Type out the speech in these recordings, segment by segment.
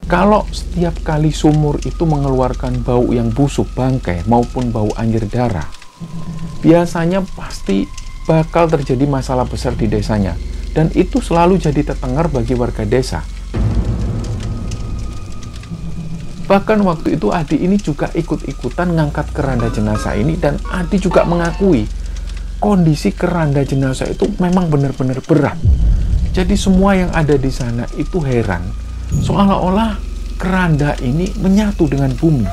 Kalau setiap kali sumur itu mengeluarkan bau yang busuk, bangkai, maupun bau anjir darah, biasanya pasti bakal terjadi masalah besar di desanya. Dan itu selalu jadi tetengar bagi warga desa. Bahkan waktu itu Adi ini juga ikut-ikutan ngangkat keranda jenazah ini, dan Adi juga mengakui kondisi keranda jenazah itu memang benar-benar berat. Jadi semua yang ada di sana itu heran, seolah-olah keranda ini menyatu dengan bumi.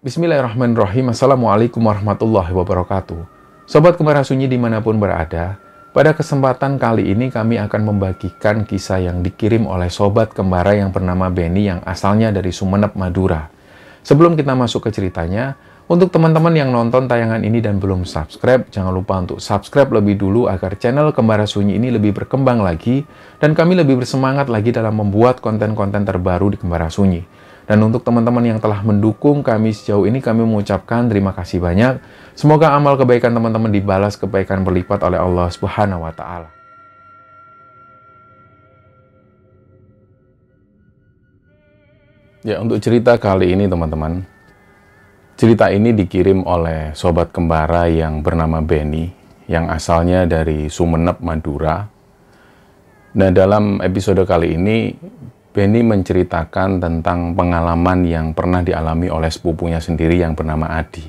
Bismillahirrahmanirrahim. Assalamualaikum warahmatullahi wabarakatuh. Sobat Kembara Sunyi dimanapun berada, pada kesempatan kali ini kami akan membagikan kisah yang dikirim oleh Sobat Kembara yang bernama Benny yang asalnya dari Sumeneb, Madura. Sebelum kita masuk ke ceritanya, untuk teman-teman yang nonton tayangan ini dan belum subscribe, jangan lupa untuk subscribe lebih dulu agar channel Kembara Sunyi ini lebih berkembang lagi dan kami lebih bersemangat lagi dalam membuat konten-konten terbaru di Kembara Sunyi. Dan untuk teman-teman yang telah mendukung kami sejauh ini, kami mengucapkan terima kasih banyak. Semoga amal kebaikan teman-teman dibalas kebaikan berlipat oleh Allah Subhanahu wa Ta'ala. Ya, untuk cerita kali ini teman-teman, cerita ini dikirim oleh Sobat Kembara yang bernama Benny, yang asalnya dari Sumeneb, Madura. Nah, dalam episode kali ini, Benny menceritakan tentang pengalaman yang pernah dialami oleh sepupunya sendiri yang bernama Adi.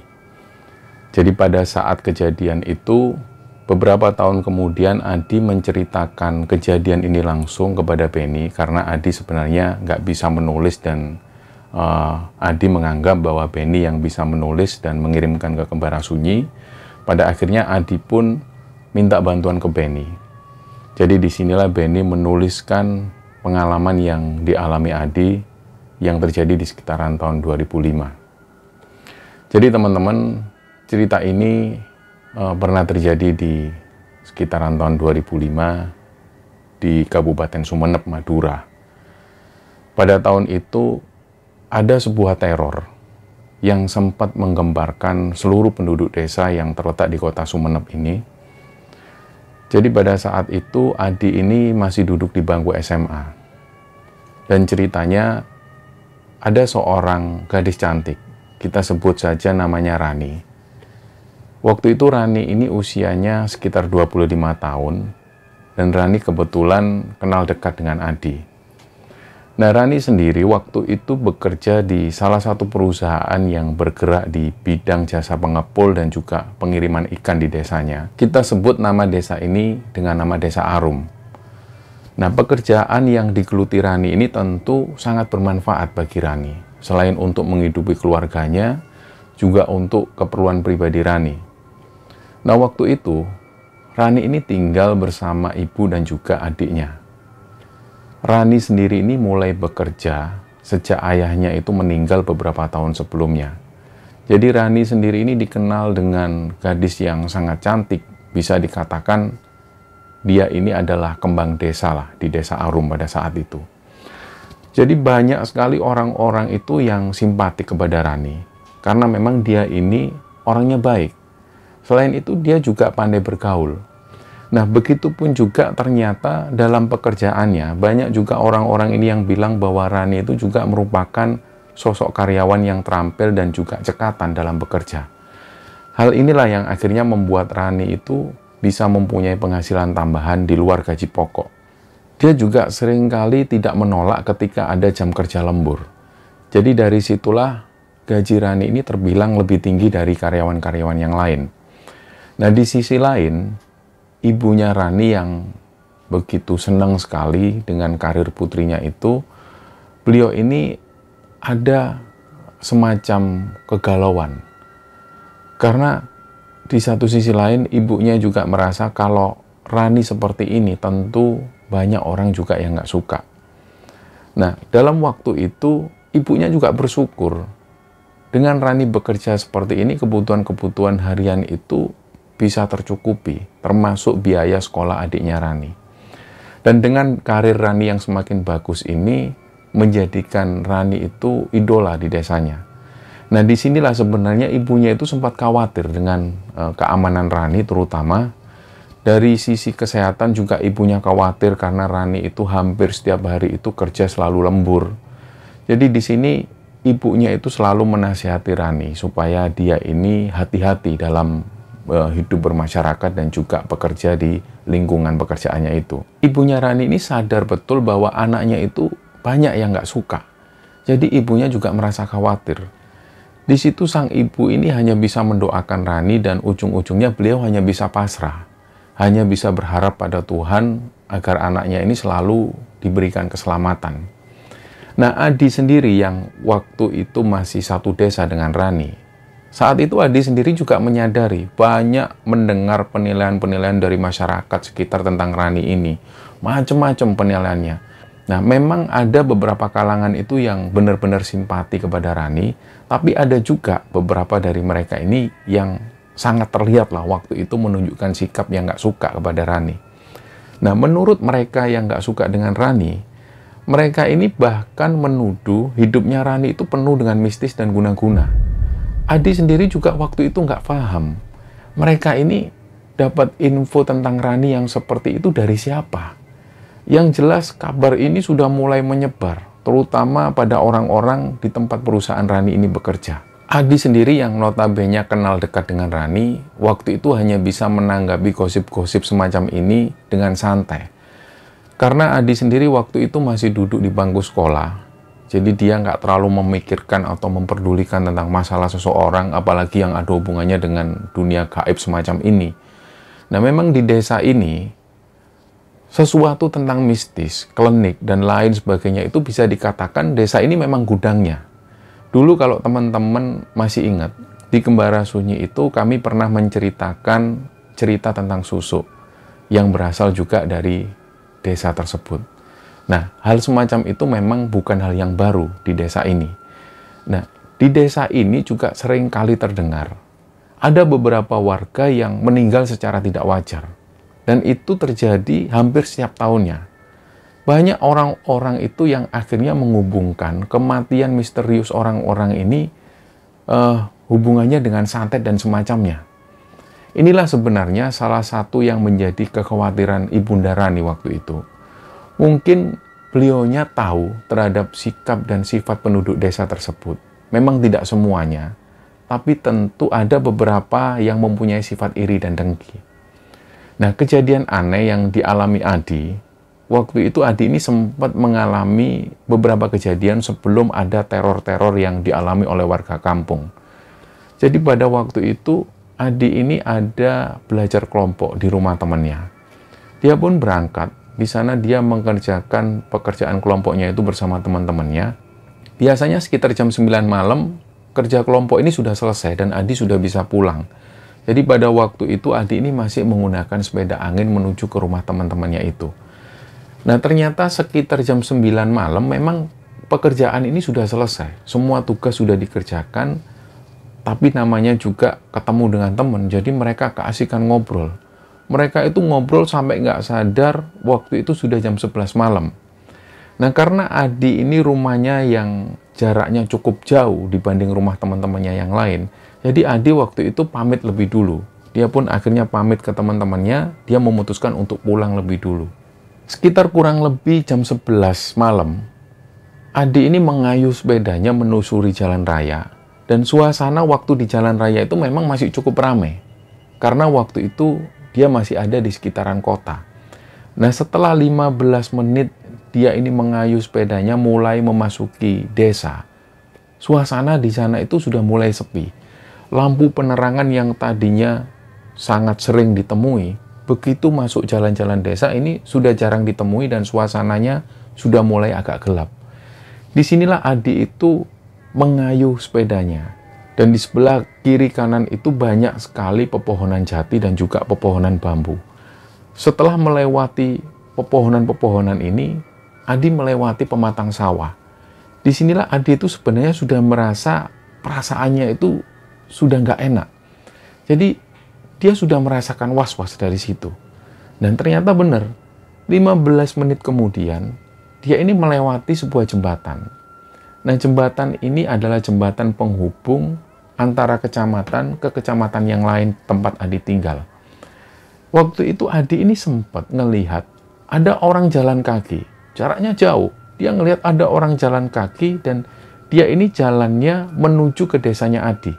Jadi pada saat kejadian itu, beberapa tahun kemudian Adi menceritakan kejadian ini langsung kepada Benny karena Adi sebenarnya nggak bisa menulis dan Adi menganggap bahwa Benny yang bisa menulis dan mengirimkan ke Kembara Sunyi. Pada akhirnya Adi pun minta bantuan ke Benny. Jadi disinilah Benny menuliskan pengalaman yang dialami Adi yang terjadi di sekitaran tahun 2005. Jadi teman-teman, cerita ini pernah terjadi di sekitaran tahun 2005 di Kabupaten Sumeneb, Madura. Pada tahun itu ada sebuah teror yang sempat menggemparkan seluruh penduduk desa yang terletak di kota Sumeneb ini. Jadi pada saat itu Adi ini masih duduk di bangku SMA. Dan ceritanya ada seorang gadis cantik, kita sebut saja namanya Rani. Waktu itu Rani ini usianya sekitar 25 tahun, dan Rani kebetulan kenal dekat dengan Adi. Nah, Rani sendiri waktu itu bekerja di salah satu perusahaan yang bergerak di bidang jasa pengepul dan juga pengiriman ikan di desanya. Kita sebut nama desa ini dengan nama Desa Arum. Nah, pekerjaan yang digeluti Rani ini tentu sangat bermanfaat bagi Rani. Selain untuk menghidupi keluarganya, juga untuk keperluan pribadi Rani. Nah, waktu itu, Rani ini tinggal bersama ibu dan juga adiknya. Rani sendiri ini mulai bekerja sejak ayahnya itu meninggal beberapa tahun sebelumnya. Jadi Rani sendiri ini dikenal dengan gadis yang sangat cantik. Bisa dikatakan dia ini adalah kembang desa lah di Desa Arum pada saat itu. Jadi banyak sekali orang-orang itu yang simpati kepada Rani. Karena memang dia ini orangnya baik. Selain itu dia juga pandai bergaul. Nah, begitupun juga ternyata dalam pekerjaannya, banyak juga orang-orang ini yang bilang bahwa Rani itu juga merupakan sosok karyawan yang terampil dan juga cekatan dalam bekerja. Hal inilah yang akhirnya membuat Rani itu bisa mempunyai penghasilan tambahan di luar gaji pokok. Dia juga seringkali tidak menolak ketika ada jam kerja lembur. Jadi dari situlah gaji Rani ini terbilang lebih tinggi dari karyawan-karyawan yang lain. Nah, di sisi lain, ibunya Rani yang begitu senang sekali dengan karir putrinya itu, beliau ini ada semacam kegalauan. Karena di satu sisi lain, ibunya juga merasa kalau Rani seperti ini tentu banyak orang juga yang nggak suka. Nah, dalam waktu itu, ibunya juga bersyukur. Dengan Rani bekerja seperti ini, kebutuhan-kebutuhan harian itu bisa tercukupi, termasuk biaya sekolah adiknya Rani. Dan dengan karir Rani yang semakin bagus ini, menjadikan Rani itu idola di desanya. Nah, disinilah sebenarnya ibunya itu sempat khawatir dengan keamanan Rani, terutama dari sisi kesehatan juga ibunya khawatir karena Rani itu hampir setiap hari itu kerja selalu lembur. Jadi di sini ibunya itu selalu menasihati Rani supaya dia ini hati-hati dalam hidup bermasyarakat dan juga bekerja di lingkungan pekerjaannya itu. Ibunya Rani ini sadar betul bahwa anaknya itu banyak yang nggak suka. Jadi ibunya juga merasa khawatir. Di situ sang ibu ini hanya bisa mendoakan Rani dan ujung-ujungnya beliau hanya bisa pasrah. Hanya bisa berharap pada Tuhan agar anaknya ini selalu diberikan keselamatan. Nah, Adi sendiri yang waktu itu masih satu desa dengan Rani. Saat itu Adi sendiri juga menyadari banyak mendengar penilaian-penilaian dari masyarakat sekitar tentang Rani ini. Macam-macam penilaiannya. Nah, memang ada beberapa kalangan itu yang benar-benar simpati kepada Rani, tapi ada juga beberapa dari mereka ini yang sangat terlihat lah waktu itu menunjukkan sikap yang nggak suka kepada Rani. Nah, menurut mereka yang nggak suka dengan Rani, mereka ini bahkan menuduh hidupnya Rani itu penuh dengan mistis dan guna-guna. Adi sendiri juga waktu itu nggak paham. Mereka ini dapat info tentang Rani yang seperti itu dari siapa? Yang jelas kabar ini sudah mulai menyebar, terutama pada orang-orang di tempat perusahaan Rani ini bekerja. Adi sendiri yang notabene kenal dekat dengan Rani, waktu itu hanya bisa menanggapi gosip-gosip semacam ini dengan santai. Karena Adi sendiri waktu itu masih duduk di bangku sekolah, jadi dia nggak terlalu memikirkan atau memperdulikan tentang masalah seseorang, apalagi yang ada hubungannya dengan dunia gaib semacam ini. Nah, memang di desa ini, sesuatu tentang mistis, klinik, dan lain sebagainya itu bisa dikatakan desa ini memang gudangnya. Dulu kalau teman-teman masih ingat, di Kembara Sunyi itu kami pernah menceritakan cerita tentang susuk yang berasal juga dari desa tersebut. Nah, hal semacam itu memang bukan hal yang baru di desa ini. Nah, di desa ini juga sering kali terdengar ada beberapa warga yang meninggal secara tidak wajar. Dan itu terjadi hampir setiap tahunnya. Banyak orang-orang itu yang akhirnya menghubungkan kematian misterius orang-orang ini hubungannya dengan santet dan semacamnya. Inilah sebenarnya salah satu yang menjadi kekhawatiran Ibunda Rani waktu itu. Mungkin beliaunya tahu terhadap sikap dan sifat penduduk desa tersebut. Memang tidak semuanya, tapi tentu ada beberapa yang mempunyai sifat iri dan dengki. Nah, kejadian aneh yang dialami Adi, waktu itu Adi ini sempat mengalami beberapa kejadian sebelum ada teror-teror yang dialami oleh warga kampung. Jadi pada waktu itu, Adi ini ada belajar kelompok di rumah temannya. Dia pun berangkat, di sana dia mengerjakan pekerjaan kelompoknya itu bersama teman-temannya. Biasanya sekitar jam 9 malam, kerja kelompok ini sudah selesai dan Adi sudah bisa pulang. Jadi pada waktu itu Adi ini masih menggunakan sepeda angin menuju ke rumah teman-temannya itu. Nah, ternyata sekitar jam 9 malam memang pekerjaan ini sudah selesai. Semua tugas sudah dikerjakan, tapi namanya juga ketemu dengan teman. Jadi mereka keasikan ngobrol. Mereka itu ngobrol sampai nggak sadar waktu itu sudah jam 11 malam. Nah, karena Adi ini rumahnya yang jaraknya cukup jauh dibanding rumah teman-temannya yang lain, jadi Adi waktu itu pamit lebih dulu. Dia pun akhirnya pamit ke teman-temannya, dia memutuskan untuk pulang lebih dulu. Sekitar kurang lebih jam 11 malam, Adi ini mengayuh sepedanya menelusuri jalan raya. Dan suasana waktu di jalan raya itu memang masih cukup ramai. Karena waktu itu dia masih ada di sekitaran kota. Nah, setelah 15 menit dia ini mengayuh sepedanya mulai memasuki desa. Suasana di sana itu sudah mulai sepi. Lampu penerangan yang tadinya sangat sering ditemui, begitu masuk jalan-jalan desa ini sudah jarang ditemui dan suasananya sudah mulai agak gelap. Disinilah Adi itu mengayuh sepedanya. Dan di sebelah kiri kanan itu banyak sekali pepohonan jati dan juga pepohonan bambu. Setelah melewati pepohonan-pepohonan ini, Adi melewati pematang sawah. Disinilah Adi itu sebenarnya sudah merasa perasaannya itu sudah nggak enak. Jadi dia sudah merasakan was-was dari situ. Dan ternyata benar, 15 menit kemudian, dia ini melewati sebuah jembatan. Nah, jembatan ini adalah jembatan penghubung antara kecamatan ke kecamatan yang lain tempat Adi tinggal. Waktu itu Adi ini sempat ngelihat ada orang jalan kaki. Jaraknya jauh. Dia ngelihat ada orang jalan kaki dan dia ini jalannya menuju ke desanya Adi.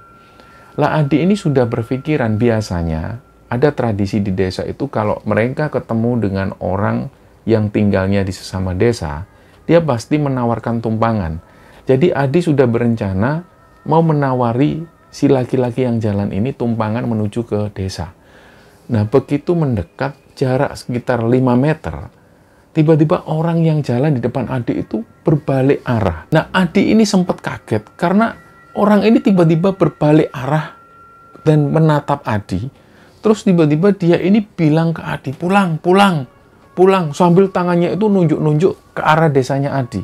Lah Adi ini sudah berpikiran biasanya ada tradisi di desa itu kalau mereka ketemu dengan orang yang tinggalnya di sesama desa, dia pasti menawarkan tumpangan. Jadi Adi sudah berencana mau menawari si laki-laki yang jalan ini tumpangan menuju ke desa. Nah, begitu mendekat jarak sekitar 5 meter, tiba-tiba orang yang jalan di depan Adi itu berbalik arah. Nah, Adi ini sempat kaget karena orang ini tiba-tiba berbalik arah dan menatap Adi. Terus tiba-tiba dia ini bilang ke Adi, pulang, pulang, pulang. Sambil tangannya itu nunjuk-nunjuk ke arah desanya Adi.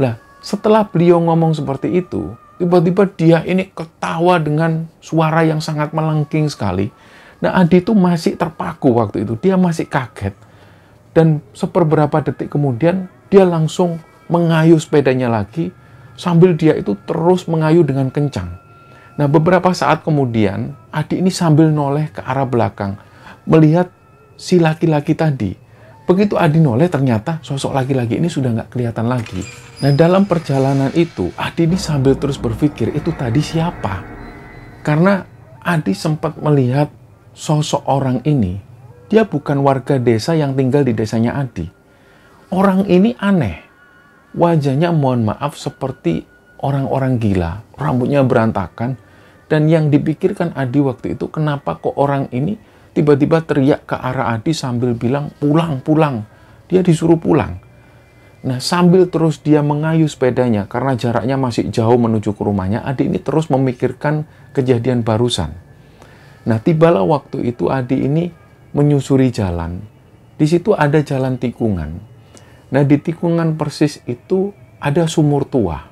Lah, setelah beliau ngomong seperti itu, tiba-tiba dia ini ketawa dengan suara yang sangat melengking sekali. Nah, Adi itu masih terpaku waktu itu. Dia masih kaget. Dan seperberapa detik kemudian, dia langsung mengayuh sepedanya lagi, sambil dia itu terus mengayuh dengan kencang. Nah, beberapa saat kemudian, Adi ini sambil noleh ke arah belakang, melihat si laki-laki tadi. Begitu Adi noleh, ternyata sosok laki-laki ini sudah nggak kelihatan lagi. Nah, dalam perjalanan itu, Adi ini sambil terus berpikir, itu tadi siapa? Karena Adi sempat melihat sosok orang ini, dia bukan warga desa yang tinggal di desanya Adi. Orang ini aneh. Wajahnya mohon maaf seperti orang-orang gila, rambutnya berantakan, dan yang dipikirkan Adi waktu itu, kenapa kok orang ini tiba-tiba teriak ke arah Adi sambil bilang, pulang, pulang. Dia disuruh pulang. Nah, sambil terus dia mengayuh sepedanya, karena jaraknya masih jauh menuju ke rumahnya, Adi ini terus memikirkan kejadian barusan. Nah, tibalah waktu itu Adi ini menyusuri jalan. Di situ ada jalan tikungan. Nah, di tikungan persis itu ada sumur tua.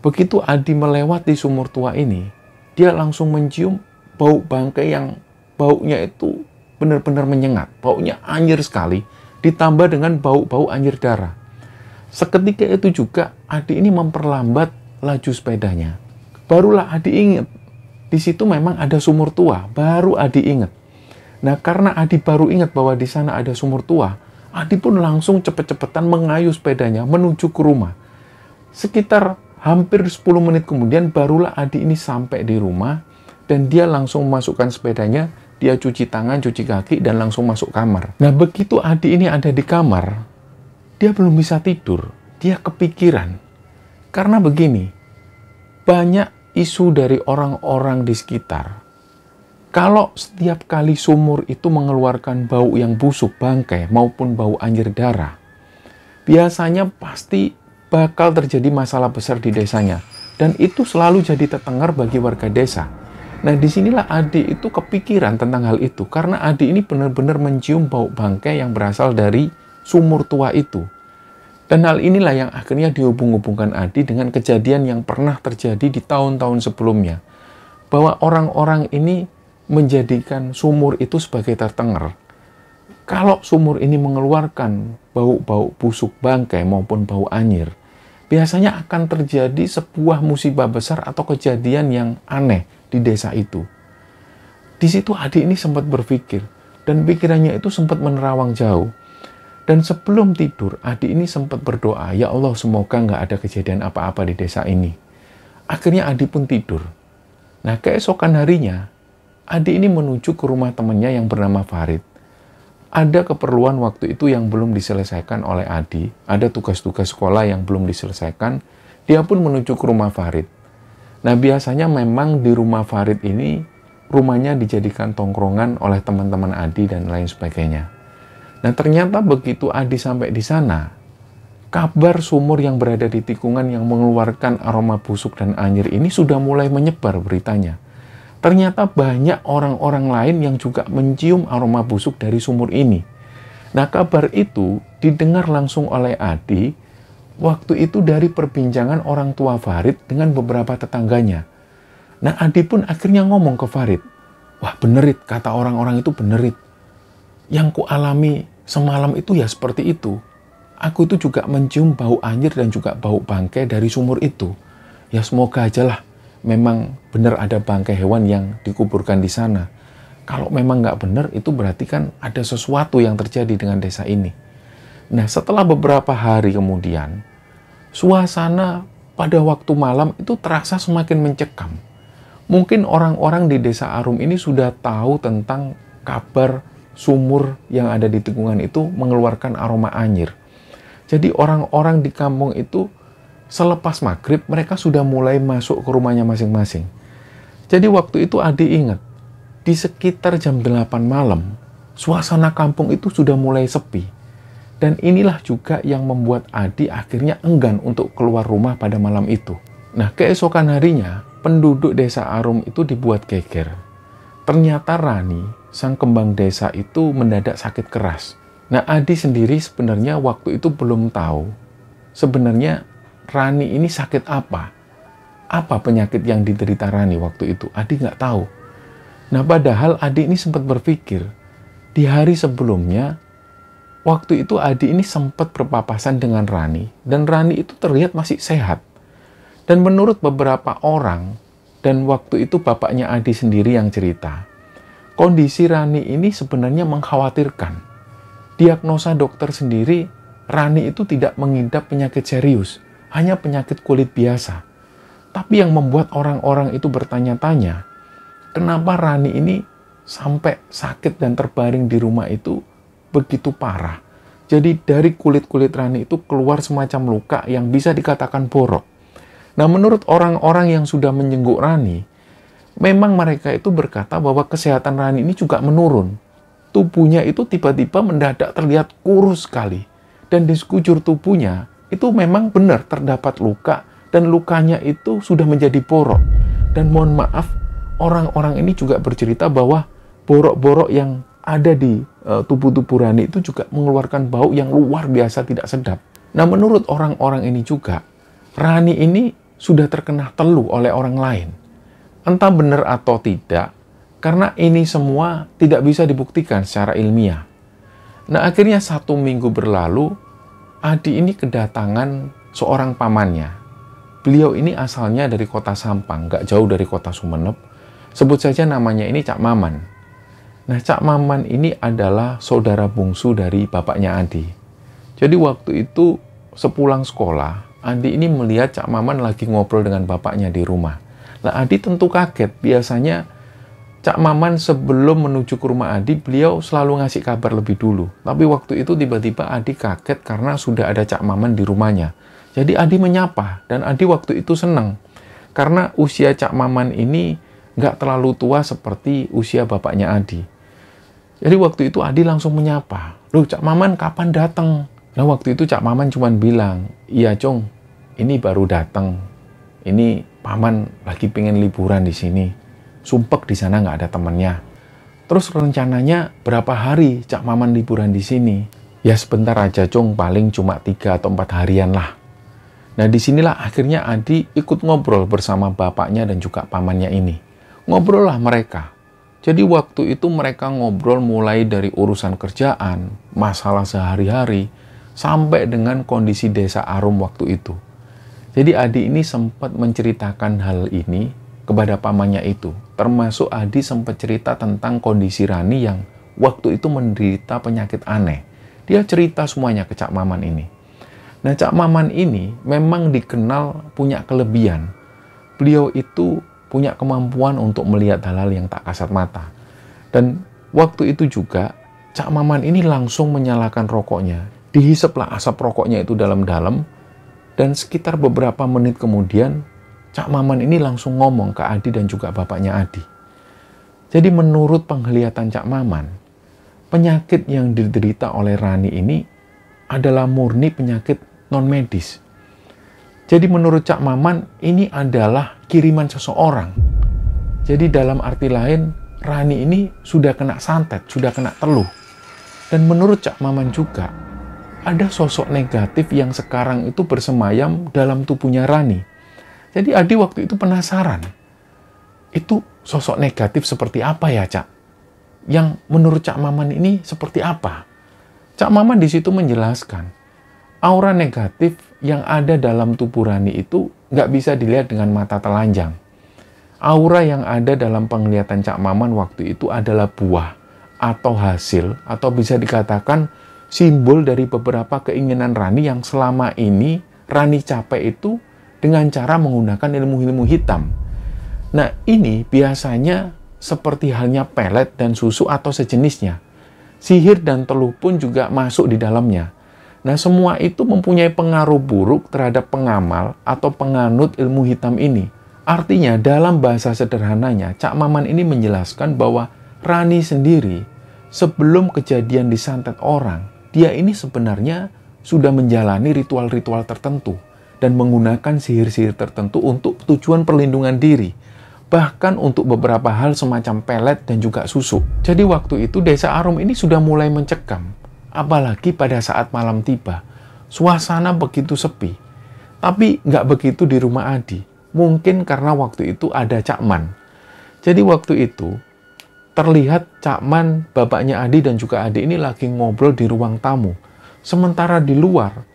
Begitu Adi melewati sumur tua ini, dia langsung mencium bau bangkai yang baunya itu benar-benar menyengat. Baunya anyir sekali, ditambah dengan bau-bau anyir darah. Seketika itu juga Adi ini memperlambat laju sepedanya. Barulah Adi ingat, di situ memang ada sumur tua. Baru Adi ingat. Nah, karena Adi baru ingat bahwa di sana ada sumur tua, Adi pun langsung cepet-cepetan mengayuh sepedanya menuju ke rumah. Sekitar hampir 10 menit kemudian barulah Adi ini sampai di rumah dan dia langsung memasukkan sepedanya. Dia cuci tangan, cuci kaki, dan langsung masuk kamar. Nah, begitu Adi ini ada di kamar, dia belum bisa tidur. Dia kepikiran. Karena begini, banyak isu dari orang-orang di sekitar. Kalau setiap kali sumur itu mengeluarkan bau yang busuk, bangkai, maupun bau anyir darah, biasanya pasti bakal terjadi masalah besar di desanya. Dan itu selalu jadi terdengar bagi warga desa. Nah, disinilah Adi itu kepikiran tentang hal itu. Karena Adi ini benar-benar mencium bau bangkai yang berasal dari sumur tua itu. Dan hal inilah yang akhirnya dihubung-hubungkan Adi dengan kejadian yang pernah terjadi di tahun-tahun sebelumnya. Bahwa orang-orang ini menjadikan sumur itu sebagai terdengar. Kalau sumur ini mengeluarkan bau-bau busuk bangkai maupun bau anyir, biasanya akan terjadi sebuah musibah besar atau kejadian yang aneh di desa itu. Di situ Adi ini sempat berpikir, dan pikirannya itu sempat menerawang jauh. Dan sebelum tidur, Adi ini sempat berdoa, ya Allah, semoga nggak ada kejadian apa-apa di desa ini. Akhirnya Adi pun tidur. Nah, keesokan harinya, Adi ini menuju ke rumah temannya yang bernama Farid. Ada keperluan waktu itu yang belum diselesaikan oleh Adi. Ada tugas-tugas sekolah yang belum diselesaikan. Dia pun menuju ke rumah Farid. Nah, biasanya memang di rumah Farid ini, rumahnya dijadikan tongkrongan oleh teman-teman Adi dan lain sebagainya. Nah, ternyata begitu Adi sampai di sana, kabar sumur yang berada di tikungan yang mengeluarkan aroma busuk dan anyir ini sudah mulai menyebar beritanya. Ternyata banyak orang-orang lain yang juga mencium aroma busuk dari sumur ini. Nah, kabar itu didengar langsung oleh Adi waktu itu dari perbincangan orang tua Farid dengan beberapa tetangganya. Nah, Adi pun akhirnya ngomong ke Farid, "Wah, benerit, kata orang-orang itu benerit. Yang ku alami semalam itu ya seperti itu. Aku itu juga mencium bau anyir dan juga bau bangkai dari sumur itu. Ya semoga aja lah memang benar ada bangkai hewan yang dikuburkan di sana. Kalau memang nggak benar, itu berarti kan ada sesuatu yang terjadi dengan desa ini." Nah, setelah beberapa hari kemudian, suasana pada waktu malam itu terasa semakin mencekam. Mungkin orang-orang di desa Arum ini sudah tahu tentang kabar sumur yang ada di tikungan itu mengeluarkan aroma anyir. Jadi orang-orang di kampung itu selepas maghrib mereka sudah mulai masuk ke rumahnya masing-masing. Jadi waktu itu Adi ingat, di sekitar jam 8 malam, suasana kampung itu sudah mulai sepi. Dan inilah juga yang membuat Adi akhirnya enggan untuk keluar rumah pada malam itu. Nah, keesokan harinya, penduduk desa Arum itu dibuat geger. Ternyata Rani, sang kembang desa itu mendadak sakit keras. Nah, Adi sendiri sebenarnya waktu itu belum tahu sebenarnya Rani ini sakit apa. Apa penyakit yang diderita Rani waktu itu? Adi nggak tahu. Nah, padahal Adi ini sempat berpikir, di hari sebelumnya, waktu itu Adi ini sempat berpapasan dengan Rani, dan Rani itu terlihat masih sehat. Dan menurut beberapa orang, dan waktu itu bapaknya Adi sendiri yang cerita, kondisi Rani ini sebenarnya mengkhawatirkan. Diagnosa dokter sendiri, Rani itu tidak mengidap penyakit serius, hanya penyakit kulit biasa. Tapi yang membuat orang-orang itu bertanya-tanya, kenapa Rani ini sampai sakit dan terbaring di rumah itu begitu parah. Jadi dari kulit-kulit Rani itu keluar semacam luka yang bisa dikatakan borok. Nah, menurut orang-orang yang sudah menjenguk Rani, memang mereka itu berkata bahwa kesehatan Rani ini juga menurun. Tubuhnya itu tiba-tiba mendadak terlihat kurus sekali. Dan di sekujur tubuhnya itu memang benar terdapat luka, dan lukanya itu sudah menjadi borok. Dan mohon maaf, orang-orang ini juga bercerita bahwa borok-borok yang ada di tubuh-tubuh Rani itu juga mengeluarkan bau yang luar biasa tidak sedap. Nah, menurut orang-orang ini juga, Rani ini sudah terkena teluh oleh orang lain. Entah benar atau tidak, karena ini semua tidak bisa dibuktikan secara ilmiah. Nah, akhirnya 1 minggu berlalu, Adi ini kedatangan seorang pamannya. Beliau ini asalnya dari kota Sampang, nggak jauh dari kota Sumeneb. Sebut saja namanya ini Cak Maman. Nah, Cak Maman ini adalah saudara bungsu dari bapaknya Adi. Jadi waktu itu sepulang sekolah, Adi ini melihat Cak Maman lagi ngobrol dengan bapaknya di rumah. Nah, Adi tentu kaget. Biasanya Cak Maman sebelum menuju ke rumah Adi, beliau selalu ngasih kabar lebih dulu. Tapi waktu itu tiba-tiba Adi kaget karena sudah ada Cak Maman di rumahnya. Jadi Adi menyapa, dan Adi waktu itu senang. Karena usia Cak Maman ini nggak terlalu tua seperti usia bapaknya Adi. Jadi waktu itu Adi langsung menyapa, "Loh, Cak Maman kapan datang?" Nah, waktu itu Cak Maman cuma bilang, "Iya, Cung, ini baru datang. Ini Paman lagi pengen liburan di sini. Sumpek di sana nggak ada temennya. Terus rencananya berapa hari Cak Maman liburan di sini?" "Ya sebentar aja, Cung, paling cuma 3 atau 4 harian lah." Nah, disinilah akhirnya Adi ikut ngobrol bersama bapaknya dan juga pamannya ini. Ngobrol lah mereka. Jadi waktu itu mereka ngobrol mulai dari urusan kerjaan, masalah sehari-hari, sampai dengan kondisi desa Arum waktu itu. Jadi Adi ini sempat menceritakan hal ini kepada pamannya itu. Termasuk Adi sempat cerita tentang kondisi Rani yang waktu itu menderita penyakit aneh. Dia cerita semuanya ke Cak Maman ini. Nah, Cak Maman ini memang dikenal punya kelebihan. beliau itu punya kemampuan untuk melihat hal-hal yang tak kasat mata. Dan waktu itu juga Cak Maman ini langsung menyalakan rokoknya. Dihisaplah asap rokoknya itu dalam-dalam, dan sekitar beberapa menit kemudian Cak Maman ini langsung ngomong ke Adi dan juga bapaknya Adi. Jadi menurut penglihatan Cak Maman, penyakit yang diderita oleh Rani ini adalah murni penyakit non-medis. Jadi menurut Cak Maman, ini adalah kiriman seseorang. Jadi dalam arti lain, Rani ini sudah kena santet, sudah kena teluh. Dan menurut Cak Maman juga, ada sosok negatif yang sekarang itu bersemayam dalam tubuhnya Rani. Jadi Adi waktu itu penasaran, itu sosok negatif seperti apa ya, Cak? Yang menurut Cak Maman ini seperti apa? Cak Maman di situ menjelaskan, aura negatif yang ada dalam tubuh Rani itu nggak bisa dilihat dengan mata telanjang. Aura yang ada dalam penglihatan Cak Maman waktu itu adalah buah atau hasil, atau bisa dikatakan simbol dari beberapa keinginan Rani yang selama ini Rani capai itu dengan cara menggunakan ilmu-ilmu hitam. Nah, ini biasanya seperti halnya pelet dan susu atau sejenisnya. Sihir dan teluh pun juga masuk di dalamnya. Nah, semua itu mempunyai pengaruh buruk terhadap pengamal atau penganut ilmu hitam ini. Artinya, dalam bahasa sederhananya, Cak Maman ini menjelaskan bahwa Rani sendiri, sebelum kejadian disantet orang, dia ini sebenarnya sudah menjalani ritual-ritual tertentu dan menggunakan sihir-sihir tertentu untuk tujuan perlindungan diri. Bahkan untuk beberapa hal semacam pelet dan juga susu. Jadi waktu itu Desa Arum ini sudah mulai mencekam. Apalagi pada saat malam tiba. Suasana begitu sepi. Tapi nggak begitu di rumah Adi. Mungkin karena waktu itu ada Cak Man. Jadi waktu itu terlihat Cak Man, bapaknya Adi dan juga Adi ini lagi ngobrol di ruang tamu. Sementara di luar,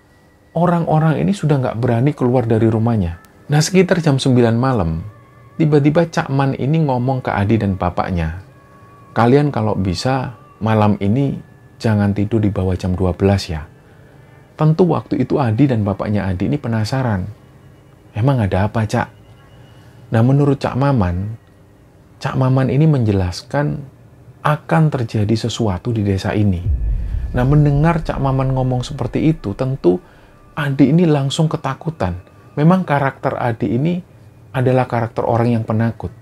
orang-orang ini sudah nggak berani keluar dari rumahnya. Nah, sekitar jam 9 malam, tiba-tiba Cak Man ini ngomong ke Adi dan bapaknya, kalian kalau bisa malam ini jangan tidur di bawah jam 12 ya. Tentu waktu itu Adi dan bapaknya Adi ini penasaran. Emang ada apa, Cak? Nah, menurut Cak Maman ini menjelaskan akan terjadi sesuatu di desa ini. Nah, mendengar Cak Maman ngomong seperti itu, tentu Adi ini langsung ketakutan. Memang karakter Adi ini adalah karakter orang yang penakut.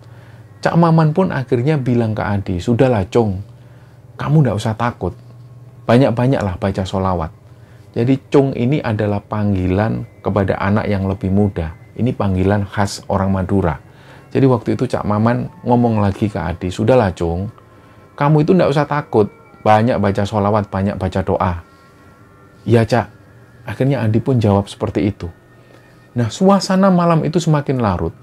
Cak Maman pun akhirnya bilang ke Adi, sudahlah Cung, kamu nggak usah takut. Banyak-banyaklah baca sholawat. Jadi Cung ini adalah panggilan kepada anak yang lebih muda. Ini panggilan khas orang Madura. Jadi waktu itu Cak Maman ngomong lagi ke Adi, sudahlah Cung, kamu itu nggak usah takut. Banyak baca sholawat, banyak baca doa. Ya Cak. Akhirnya Adi pun jawab seperti itu. Nah, suasana malam itu semakin larut.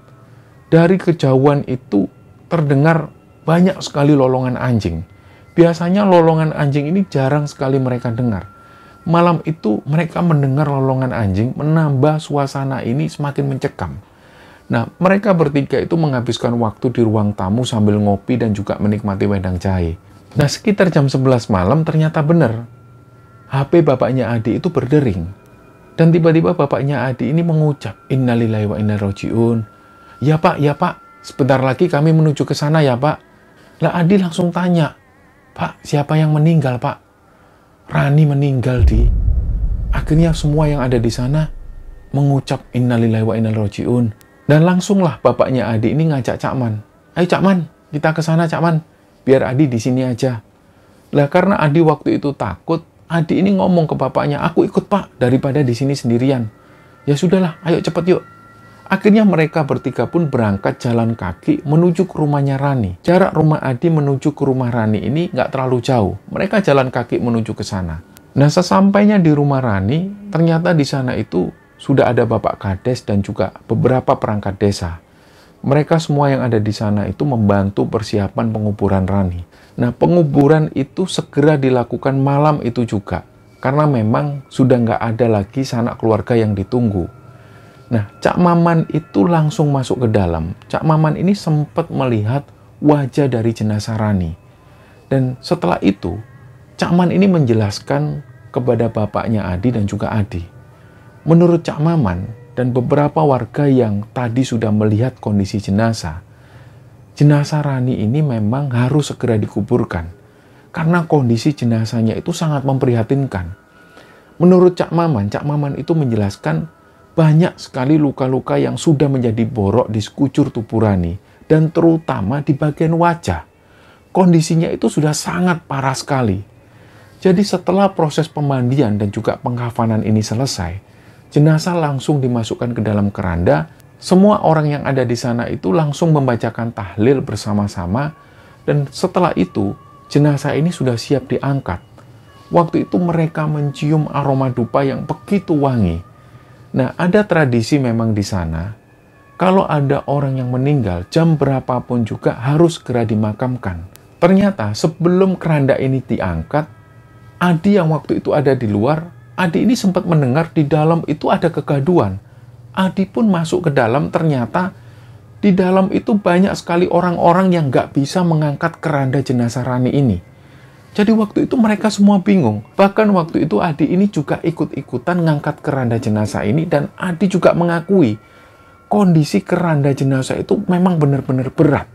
Dari kejauhan itu terdengar banyak sekali lolongan anjing. Biasanya lolongan anjing ini jarang sekali mereka dengar. Malam itu mereka mendengar lolongan anjing, menambah suasana ini semakin mencekam. Nah, mereka bertiga itu menghabiskan waktu di ruang tamu sambil ngopi dan juga menikmati wedang jahe. Nah, sekitar jam 11 malam ternyata benar. HP bapaknya Adi itu berdering. Dan tiba-tiba bapaknya Adi ini mengucap, innalillahi wa inna ilaihi raji'un. Ya Pak, sebentar lagi kami menuju ke sana ya Pak. Lah Adi langsung tanya, Pak, siapa yang meninggal Pak? Rani meninggal Di. Akhirnya semua yang ada di sana mengucap innalillahi wa inna ilaihi raji'un. Dan langsunglah bapaknya Adi ini ngajak Cak Man. Ayo Cak Man, kita ke sana Cak Man. Biar Adi di sini aja. Lah karena Adi waktu itu takut, Adi ini ngomong ke bapaknya, aku ikut Pak, daripada di sini sendirian. Ya sudahlah, ayo cepet yuk. Akhirnya mereka bertiga pun berangkat jalan kaki menuju ke rumahnya Rani. Jarak rumah Adi menuju ke rumah Rani ini nggak terlalu jauh. Mereka jalan kaki menuju ke sana. Nah, sesampainya di rumah Rani, ternyata di sana itu sudah ada Bapak Kades dan juga beberapa perangkat desa. Mereka semua yang ada di sana itu membantu persiapan penguburan Rani. Nah, penguburan itu segera dilakukan malam itu juga. Karena memang sudah nggak ada lagi sanak keluarga yang ditunggu. Nah, Cak Maman itu langsung masuk ke dalam. Cak Maman ini sempat melihat wajah dari jenazah Rani. Dan setelah itu, Cak Man ini menjelaskan kepada bapaknya Adi dan juga Adi. Menurut Cak Maman, dan beberapa warga yang tadi sudah melihat kondisi jenazah Rani ini memang harus segera dikuburkan karena kondisi jenazahnya itu sangat memprihatinkan. Menurut Cak Maman itu menjelaskan banyak sekali luka-luka yang sudah menjadi borok di sekujur tubuh Rani dan terutama di bagian wajah. Kondisinya itu sudah sangat parah sekali. Jadi setelah proses pemandian dan juga pengkafanan ini selesai, jenazah langsung dimasukkan ke dalam keranda. Semua orang yang ada di sana itu langsung membacakan tahlil bersama-sama dan setelah itu jenazah ini sudah siap diangkat. Waktu itu mereka mencium aroma dupa yang begitu wangi. Nah, ada tradisi memang di sana, kalau ada orang yang meninggal, jam berapapun juga harus segera dimakamkan. Ternyata sebelum keranda ini diangkat, Adi yang waktu itu ada di luar, Adi ini sempat mendengar di dalam itu ada kegaduhan. Adi pun masuk ke dalam, ternyata di dalam itu banyak sekali orang-orang yang nggak bisa mengangkat keranda jenazah Rani ini. Jadi waktu itu mereka semua bingung. Bahkan waktu itu Adi ini juga ikut-ikutan ngangkat keranda jenazah ini dan Adi juga mengakui kondisi keranda jenazah itu memang benar-benar berat.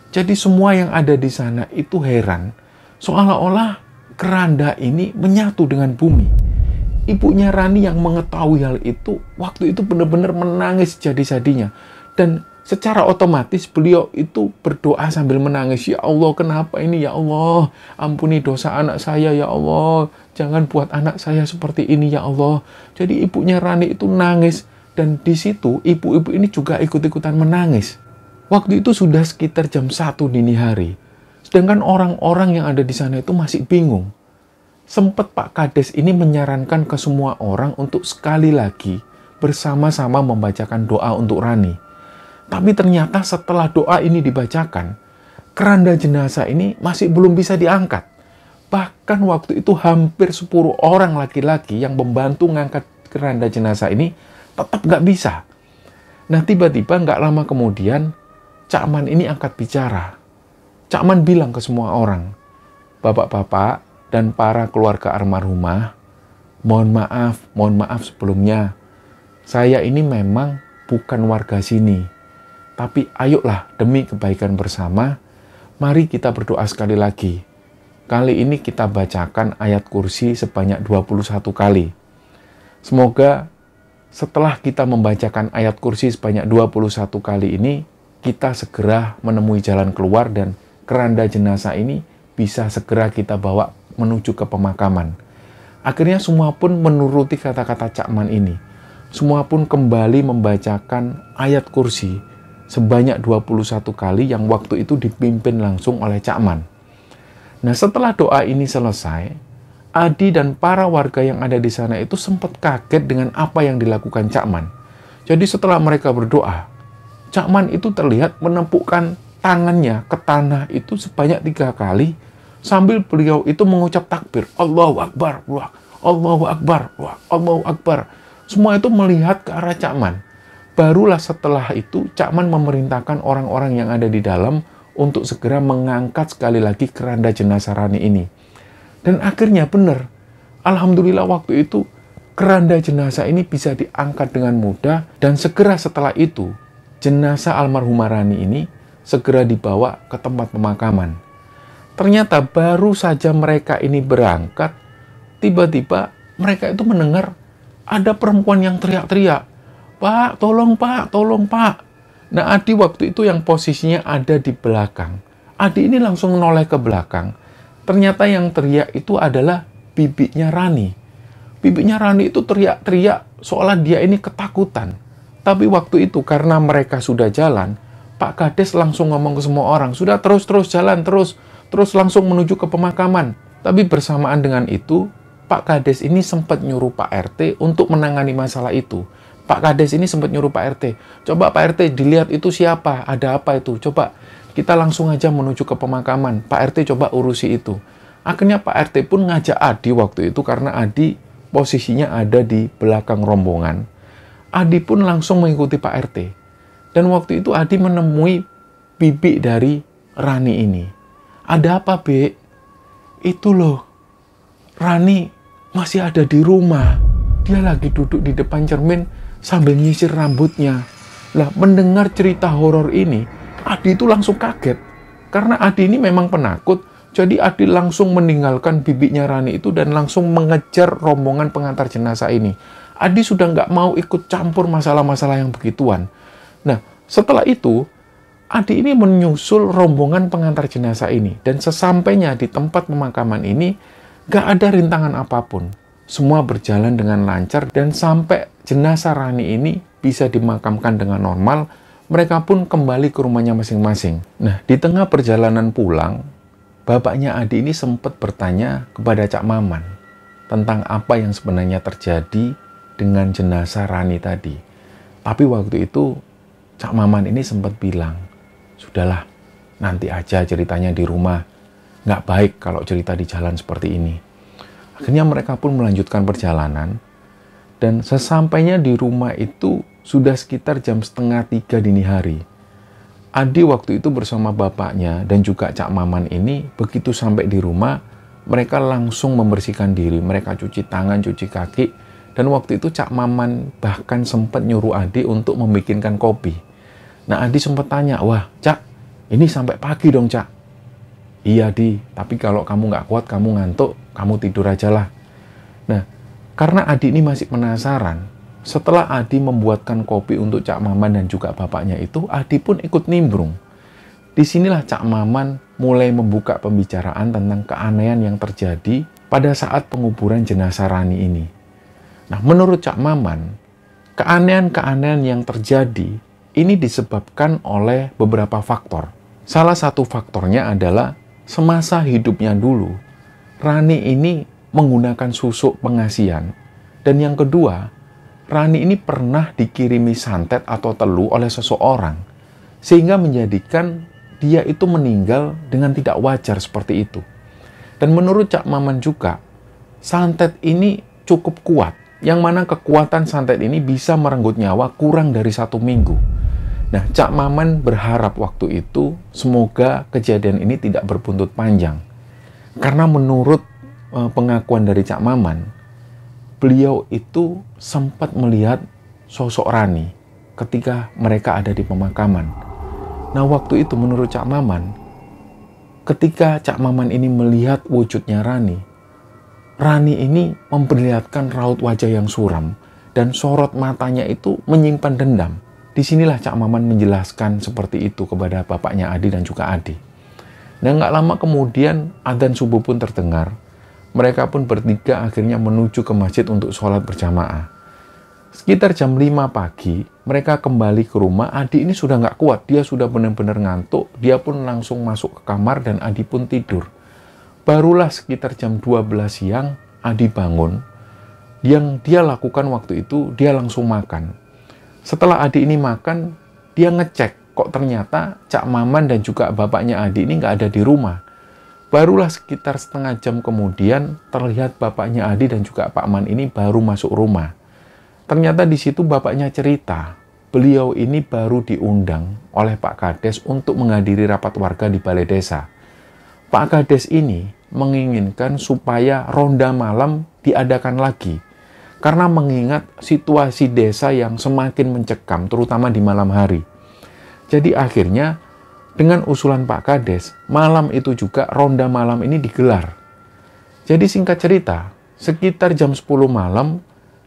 Jadi semua yang ada di sana itu heran. Seolah-olah keranda ini menyatu dengan bumi. Ibunya Rani yang mengetahui hal itu, waktu itu benar-benar menangis jadi-jadinya. Dan secara otomatis beliau itu berdoa sambil menangis. Ya Allah, kenapa ini ya Allah? Ampuni dosa anak saya ya Allah. Jangan buat anak saya seperti ini ya Allah. Jadi ibunya Rani itu nangis. Dan di situ ibu-ibu ini juga ikut-ikutan menangis. Waktu itu sudah sekitar jam 1 dini hari. Sedangkan orang-orang yang ada di sana itu masih bingung. Sempat Pak Kades ini menyarankan ke semua orang untuk sekali lagi bersama-sama membacakan doa untuk Rani. Tapi ternyata setelah doa ini dibacakan, keranda jenazah ini masih belum bisa diangkat. Bahkan waktu itu hampir 10 orang laki-laki yang membantu mengangkat keranda jenazah ini tetap nggak bisa. Nah tiba-tiba nggak lama kemudian, Cak Man ini angkat bicara. Cak Man bilang ke semua orang, Bapak-bapak, dan para keluarga almarhumah, mohon maaf sebelumnya. Saya ini memang bukan warga sini. Tapi ayolah demi kebaikan bersama, mari kita berdoa sekali lagi. Kali ini kita bacakan ayat kursi sebanyak 21 kali. Semoga setelah kita membacakan ayat kursi sebanyak 21 kali ini, kita segera menemui jalan keluar dan keranda jenazah ini bisa segera kita bawa menuju ke pemakaman. Akhirnya semua pun menuruti kata-kata Cak Man ini. Semua pun kembali membacakan ayat kursi sebanyak 21 kali yang waktu itu dipimpin langsung oleh Cak Man. Nah setelah doa ini selesai, Adi dan para warga yang ada di sana itu sempat kaget dengan apa yang dilakukan Cak Man. Jadi setelah mereka berdoa, Cak Man itu terlihat menempukkan tangannya ke tanah itu sebanyak 3 kali, sambil beliau itu mengucap takbir, Allahu Akbar, wah, Allahu Akbar, wah, Allahu Akbar. Semua itu melihat ke arah Cak Man. Barulah setelah itu Cak Man memerintahkan orang-orang yang ada di dalam untuk segera mengangkat sekali lagi keranda jenazah Rani ini. Dan akhirnya benar, alhamdulillah waktu itu keranda jenazah ini bisa diangkat dengan mudah dan segera setelah itu jenazah almarhumah Rani ini segera dibawa ke tempat pemakaman. Ternyata baru saja mereka ini berangkat, tiba-tiba mereka itu mendengar ada perempuan yang teriak-teriak, Pak, tolong Pak, tolong Pak. Nah Adi waktu itu yang posisinya ada di belakang. Adi ini langsung noleh ke belakang. Ternyata yang teriak itu adalah bibinya Rani. Bibinya Rani itu teriak-teriak seolah dia ini ketakutan. Tapi waktu itu karena mereka sudah jalan, Pak Kades langsung ngomong ke semua orang, sudah terus jalan, terus langsung menuju ke pemakaman. Tapi bersamaan dengan itu, Pak Kades ini sempat nyuruh Pak RT untuk menangani masalah itu. Pak Kades ini sempat nyuruh Pak RT, coba Pak RT dilihat itu siapa, ada apa itu, coba kita langsung aja menuju ke pemakaman. Pak RT coba urusi itu. Akhirnya Pak RT pun ngajak Adi waktu itu karena Adi posisinya ada di belakang rombongan. Adi pun langsung mengikuti Pak RT. Dan waktu itu Adi menemui bibi dari Rani ini. Ada apa, Bek? Itu loh, Rani masih ada di rumah. Dia lagi duduk di depan cermin sambil nyisir rambutnya. Lah, mendengar cerita horor ini, Adi itu langsung kaget. Karena Adi ini memang penakut, jadi Adi langsung meninggalkan bibinya Rani itu dan langsung mengejar rombongan pengantar jenazah ini. Adi sudah nggak mau ikut campur masalah-masalah yang begituan. Nah, setelah itu, Adi ini menyusul rombongan pengantar jenazah ini. Dan sesampainya di tempat pemakaman ini, nggak ada rintangan apapun. Semua berjalan dengan lancar dan sampai jenazah Rani ini bisa dimakamkan dengan normal, mereka pun kembali ke rumahnya masing-masing. Nah, di tengah perjalanan pulang, bapaknya Adi ini sempat bertanya kepada Cak Maman tentang apa yang sebenarnya terjadi dengan jenazah Rani tadi. Tapi waktu itu, Cak Maman ini sempat bilang, "Sudahlah, nanti aja ceritanya di rumah. Nggak baik kalau cerita di jalan seperti ini." Akhirnya mereka pun melanjutkan perjalanan. Dan sesampainya di rumah itu sudah sekitar jam 2:30 dini hari. Adi waktu itu bersama bapaknya dan juga Cak Maman ini begitu sampai di rumah, mereka langsung membersihkan diri. Mereka cuci tangan, cuci kaki. Dan waktu itu Cak Maman bahkan sempat nyuruh Adi untuk membikinkan kopi. Nah, Adi sempat tanya, "Wah, Cak, ini sampai pagi dong, Cak." "Iya, Di, tapi kalau kamu nggak kuat, kamu ngantuk, kamu tidur aja lah." Nah, karena Adi ini masih penasaran, setelah Adi membuatkan kopi untuk Cak Maman dan juga bapaknya itu, Adi pun ikut nimbrung. Disinilah Cak Maman mulai membuka pembicaraan tentang keanehan yang terjadi pada saat penguburan jenazah Rani ini. Nah, menurut Cak Maman, keanehan-keanehan yang terjadi ini disebabkan oleh beberapa faktor. Salah satu faktornya adalah semasa hidupnya dulu, Rani ini menggunakan susuk pengasihan. Dan yang kedua, Rani ini pernah dikirimi santet atau telu oleh seseorang, sehingga menjadikan dia itu meninggal dengan tidak wajar seperti itu. Dan menurut Cak Maman juga, santet ini cukup kuat, yang mana kekuatan santet ini bisa merenggut nyawa kurang dari 1 minggu. Nah, Cak Maman berharap waktu itu semoga kejadian ini tidak berbuntut panjang. Karena menurut pengakuan dari Cak Maman, beliau itu sempat melihat sosok Rani ketika mereka ada di pemakaman. Nah, waktu itu menurut Cak Maman, ketika Cak Maman ini melihat wujudnya Rani, Rani ini memperlihatkan raut wajah yang suram dan sorot matanya itu menyimpan dendam. Disinilah Cak Maman menjelaskan seperti itu kepada bapaknya Adi dan juga Adi. Nah, nggak lama kemudian adzan subuh pun terdengar. Mereka pun bertiga akhirnya menuju ke masjid untuk sholat berjamaah. Sekitar jam 5 pagi, mereka kembali ke rumah. Adi ini sudah nggak kuat, dia sudah benar-benar ngantuk. Dia pun langsung masuk ke kamar dan Adi pun tidur. Barulah sekitar jam 12 siang, Adi bangun. Yang dia lakukan waktu itu, dia langsung makan. Setelah Adi ini makan, dia ngecek, kok ternyata Cak Maman dan juga bapaknya Adi ini nggak ada di rumah. Barulah sekitar setengah jam kemudian, terlihat bapaknya Adi dan juga Pak Man ini baru masuk rumah. Ternyata di situ bapaknya cerita, beliau ini baru diundang oleh Pak Kades untuk menghadiri rapat warga di balai desa. Pak Kades ini menginginkan supaya ronda malam diadakan lagi. Karena mengingat situasi desa yang semakin mencekam, terutama di malam hari. Jadi akhirnya, dengan usulan Pak Kades, malam itu juga ronda malam ini digelar. Jadi singkat cerita, sekitar jam 10 malam,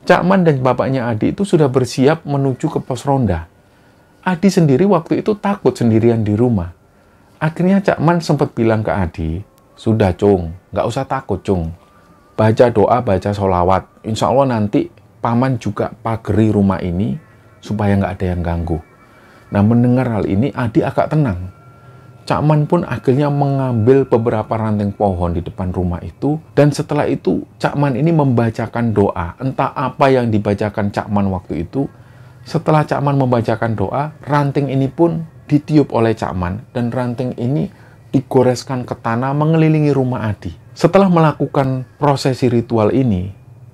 Cak Man dan bapaknya Adi itu sudah bersiap menuju ke pos ronda. Adi sendiri waktu itu takut sendirian di rumah. Akhirnya Cak Man sempat bilang ke Adi, "Sudah, Cung, nggak usah takut, Cung. Baca doa, baca sholawat. Insya Allah nanti paman juga pageri rumah ini supaya nggak ada yang ganggu." Nah, mendengar hal ini, Adi agak tenang. Cak Man pun akhirnya mengambil beberapa ranting pohon di depan rumah itu. Dan setelah itu, Cak Man ini membacakan doa. Entah apa yang dibacakan Cak Man waktu itu. Setelah Cak Man membacakan doa, ranting ini pun ditiup oleh Cak Man. Dan ranting ini digoreskan ke tanah mengelilingi rumah Adi. Setelah melakukan prosesi ritual ini,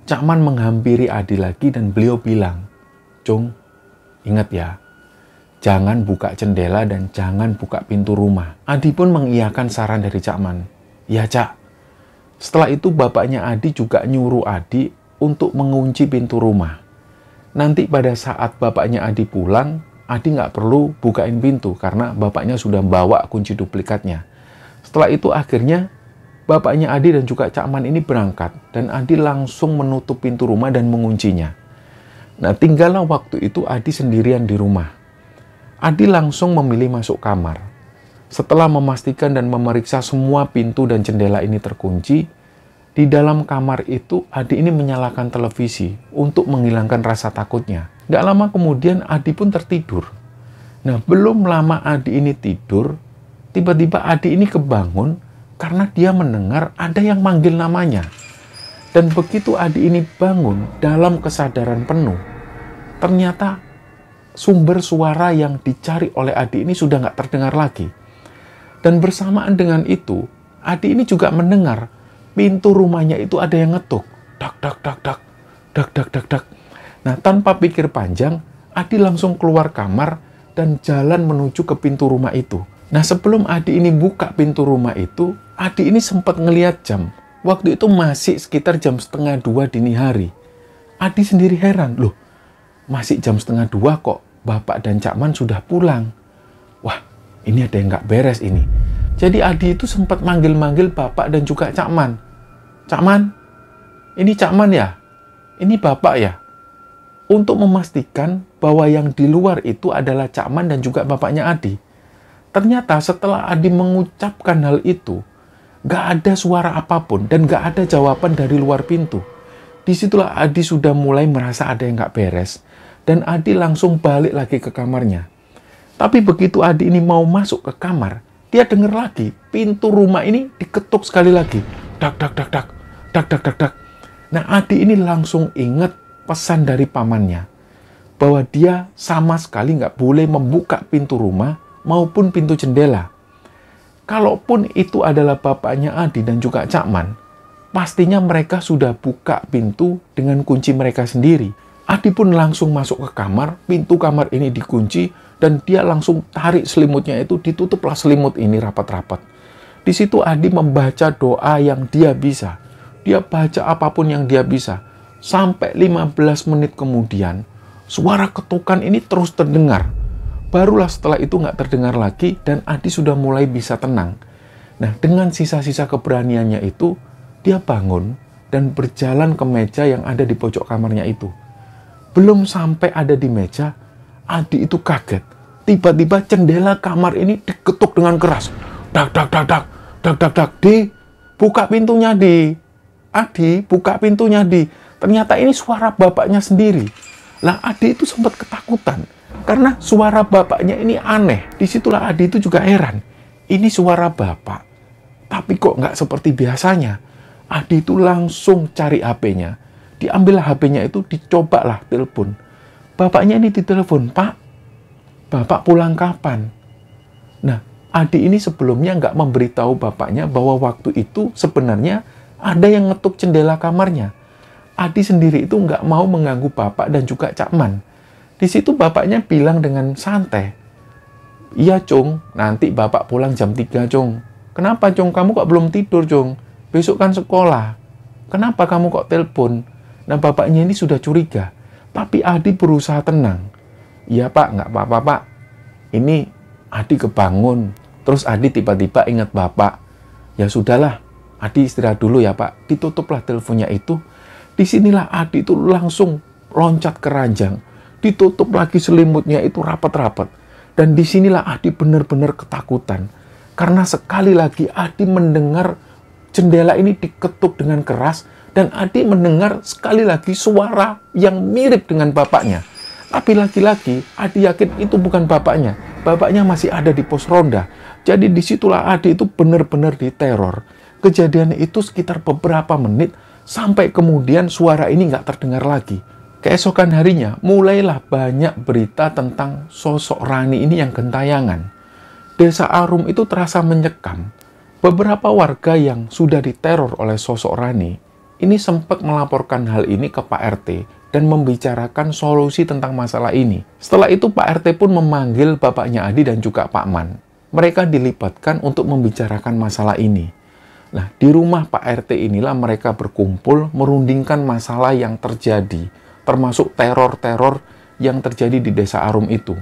Cak Man menghampiri Adi lagi dan beliau bilang, "Cung, ingat ya, jangan buka jendela dan jangan buka pintu rumah." Adi pun mengiyakan saran dari Cak Man. "Ya, Cak." Setelah itu bapaknya Adi juga nyuruh Adi untuk mengunci pintu rumah. nanti pada saat bapaknya Adi pulang, Adi nggak perlu bukain pintu karena bapaknya sudah bawa kunci duplikatnya. Setelah itu akhirnya bapaknya Adi dan juga Cak Man ini berangkat dan Adi langsung menutup pintu rumah dan menguncinya. Nah, tinggallah waktu itu Adi sendirian di rumah. Adi langsung memilih masuk kamar. Setelah memastikan dan memeriksa semua pintu dan jendela ini terkunci, di dalam kamar itu Adi ini menyalakan televisi untuk menghilangkan rasa takutnya. Gak lama kemudian Adi pun tertidur. Nah, belum lama Adi ini tidur, tiba-tiba Adi ini kebangun karena dia mendengar ada yang manggil namanya. Dan begitu Adi ini bangun dalam kesadaran penuh, ternyata sumber suara yang dicari oleh Adi ini sudah nggak terdengar lagi. Dan bersamaan dengan itu, Adi ini juga mendengar pintu rumahnya itu ada yang ngetuk. Dak, dak, dak, dak, dak, dak, dak, dak. Nah, tanpa pikir panjang, Adi langsung keluar kamar dan jalan menuju ke pintu rumah itu. Nah, sebelum Adi ini buka pintu rumah itu, Adi ini sempat ngelihat jam. Waktu itu masih sekitar jam 1:30 dini hari. Adi sendiri heran, loh, masih jam 1:30 kok Bapak dan Cak Man sudah pulang. Wah, ini ada yang nggak beres ini. Jadi Adi itu sempat manggil-manggil Bapak dan juga Cak Man. Cak Man, ini Cak Man ya? Ini Bapak ya? Untuk memastikan bahwa yang di luar itu adalah Cak Man dan juga bapaknya Adi. Ternyata setelah Adi mengucapkan hal itu, gak ada suara apapun dan gak ada jawaban dari luar pintu. Disitulah Adi sudah mulai merasa ada yang gak beres. Dan Adi langsung balik lagi ke kamarnya. Tapi begitu Adi ini mau masuk ke kamar, dia dengar lagi pintu rumah ini diketuk sekali lagi. Dak, dak, dak, dak, dak, dak, dak, dak. Nah, Adi ini langsung ingat pesan dari pamannya bahwa dia sama sekali nggak boleh membuka pintu rumah maupun pintu jendela. Kalaupun itu adalah bapaknya Adi dan juga Cak Man, pastinya mereka sudah buka pintu dengan kunci mereka sendiri. Adi pun langsung masuk ke kamar, pintu kamar ini dikunci, dan dia langsung tarik selimutnya itu, ditutuplah selimut ini rapat-rapat. Di situ Adi membaca doa yang dia bisa. Dia baca apapun yang dia bisa. Sampai 15 menit kemudian, suara ketukan ini terus terdengar. Barulah setelah itu nggak terdengar lagi dan Adi sudah mulai bisa tenang. Nah, dengan sisa-sisa keberaniannya itu, dia bangun dan berjalan ke meja yang ada di pojok kamarnya itu. Belum sampai ada di meja, Adi itu kaget. Tiba-tiba jendela kamar ini diketuk dengan keras. Dak, dak, dak, dak, dak, dak, dak. Di, buka pintunya, Di. Adi, buka pintunya, Di. Ternyata ini suara bapaknya sendiri. Lah, Adi itu sempat ketakutan. Karena suara bapaknya ini aneh. Disitulah Adi itu juga heran. Ini suara bapak. Tapi kok nggak seperti biasanya. Adi itu langsung cari HP-nya. Diambil HP-nya itu, dicobalah telepon. Bapaknya ini ditelepon, Pak, Bapak pulang kapan? Nah, Adi ini sebelumnya nggak memberitahu bapaknya bahwa waktu itu sebenarnya ada yang ngetuk jendela kamarnya. Adi sendiri itu nggak mau mengganggu bapak dan juga Cak Man. Di situ bapaknya bilang dengan santai, "Iya, Cung, nanti bapak pulang jam 3, Cung." "Kenapa, Cung? Kamu kok belum tidur, Cung? Besok kan sekolah. Kenapa kamu kok telepon?" Nah, bapaknya ini sudah curiga. Tapi Adi berusaha tenang. "Iya, Pak, nggak apa-apa, Pak. Ini Adi kebangun." Terus Adi tiba-tiba ingat bapak. "Ya sudahlah, Adi istirahat dulu ya, Pak." Ditutuplah teleponnya itu. Disinilah Adi itu langsung loncat ke ranjang. Ditutup lagi selimutnya itu rapat-rapat. Dan disinilah Adi benar-benar ketakutan. Karena sekali lagi Adi mendengar jendela ini diketuk dengan keras. Dan Adi mendengar sekali lagi suara yang mirip dengan bapaknya. Tapi lagi-lagi Adi yakin itu bukan bapaknya. Bapaknya masih ada di pos ronda. Jadi disitulah Adi itu benar-benar diteror. Kejadian itu sekitar beberapa menit. Sampai kemudian suara ini nggak terdengar lagi. Keesokan harinya, mulailah banyak berita tentang sosok Rani ini yang gentayangan. Desa Arum itu terasa menyekam. Beberapa warga yang sudah diteror oleh sosok Rani, ini sempat melaporkan hal ini ke Pak RT dan membicarakan solusi tentang masalah ini. Setelah itu Pak RT pun memanggil bapaknya Adi dan juga Pak Man. Mereka dilibatkan untuk membicarakan masalah ini. Nah, di rumah Pak RT inilah mereka berkumpul merundingkan masalah yang terjadi termasuk teror-teror yang terjadi di Desa Arum itu.